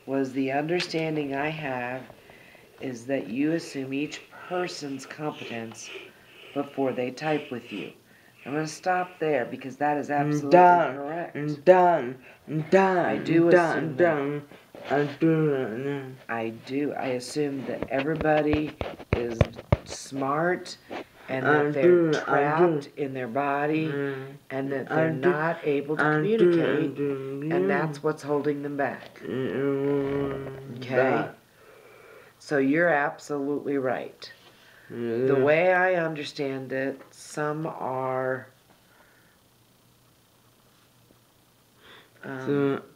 was the understanding I have is that you assume each person's competence before they type with you. I'm going to stop there because that is absolutely correct. I do assume that. I do. I assume that everybody is smart and that they're trapped in their body and that they're not able to communicate, and that's what's holding them back. Okay? So you're absolutely right. The way I understand it, some are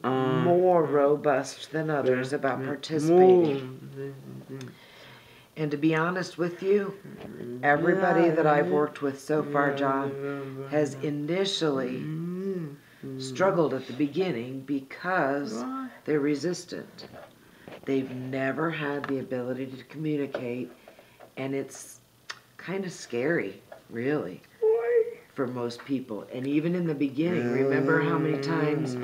more robust than others about participating. And to be honest with you, everybody that I've worked with so far, John, has initially struggled at the beginning because they're resistant. They've never had the ability to communicate, and it's kind of scary, really, for most people. And even in the beginning, remember how many times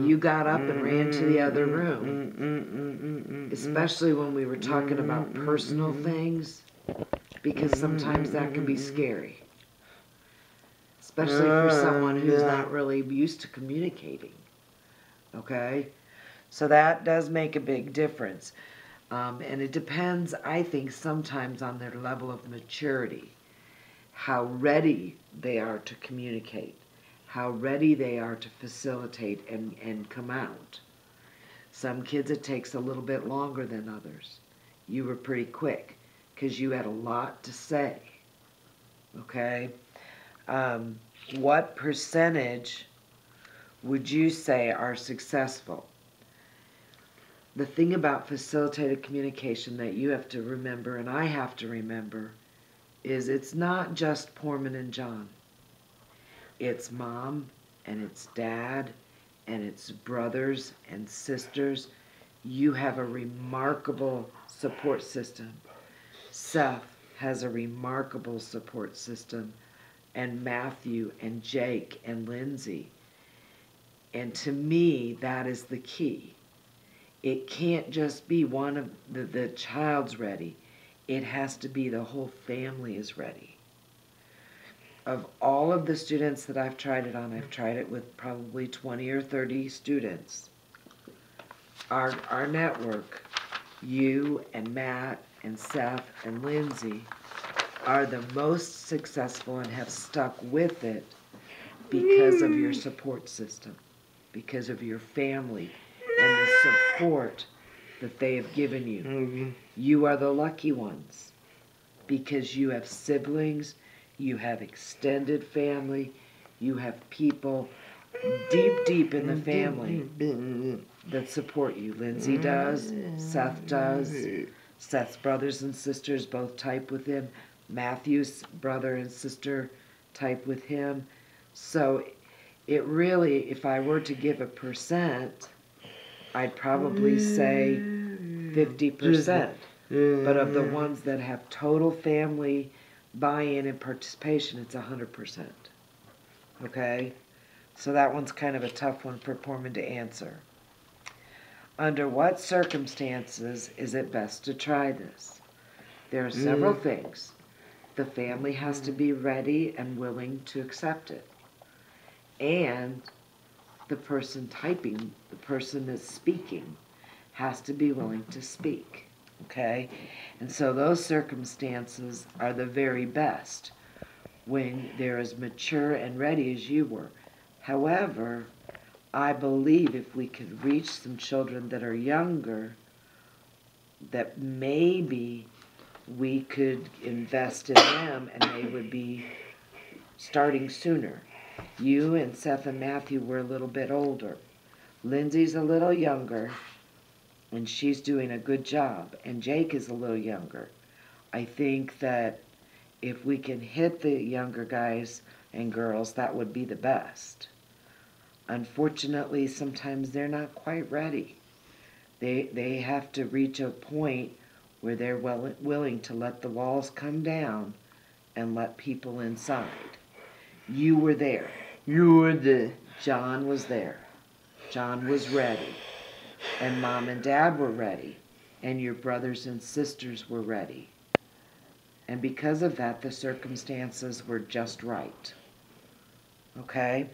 you got up and ran to the other room, especially when we were talking about personal things, because sometimes that can be scary, especially for someone who's not really used to communicating. Okay? So that does make a big difference. And it depends, I think, sometimes on their level of maturity, how ready they are to communicate, how ready they are to facilitate and come out. Some kids it takes a little bit longer than others. You were pretty quick because you had a lot to say. Okay? What percentage would you say are successful? The thing about facilitated communication that you have to remember, and I have to remember, is it's not just Poorman and John. It's mom, and it's dad, and it's brothers and sisters. You have a remarkable support system. Seth has a remarkable support system, and Matthew, and Jake, and Lindsay. And to me, that is the key. It can't just be one of the child's ready. It has to be the whole family is ready. Of all of the students that I've tried it on, I've tried it with probably 20 or 30 students. Our network, you and Matt and Seth and Lindsay, are the most successful and have stuck with it because of your support system, because of your family, and the support that they have given you. You are the lucky ones because you have siblings, you have extended family, you have people deep in the family that support you. Lindsay does, Seth does, Seth's brothers and sisters both type with him, Matthew's brother and sister type with him. So it really, if I were to give a percent, I'd probably say 50%. But of the ones that have total family buy-in and participation, it's 100%. Okay? So that one's kind of a tough one for Poorman to answer. Under what circumstances is it best to try this? There are several things. The family has to be ready and willing to accept it. And the person typing, the person that's speaking, has to be willing to speak, okay? And so those circumstances are the very best when they're as mature and ready as you were. However, I believe if we could reach some children that are younger, that maybe we could invest in them and they would be starting sooner. You and Seth and Matthew were a little bit older. Lindsay's a little younger, and she's doing a good job. And Jake is a little younger. I think that if we can hit the younger guys and girls, that would be the best. Unfortunately, sometimes they're not quite ready. They have to reach a point where they're willing to let the walls come down and let people inside. You were there. You were there. John was there. John was ready. and mom and dad were ready, and your brothers and sisters were ready. And because of that, the circumstances were just right. Okay?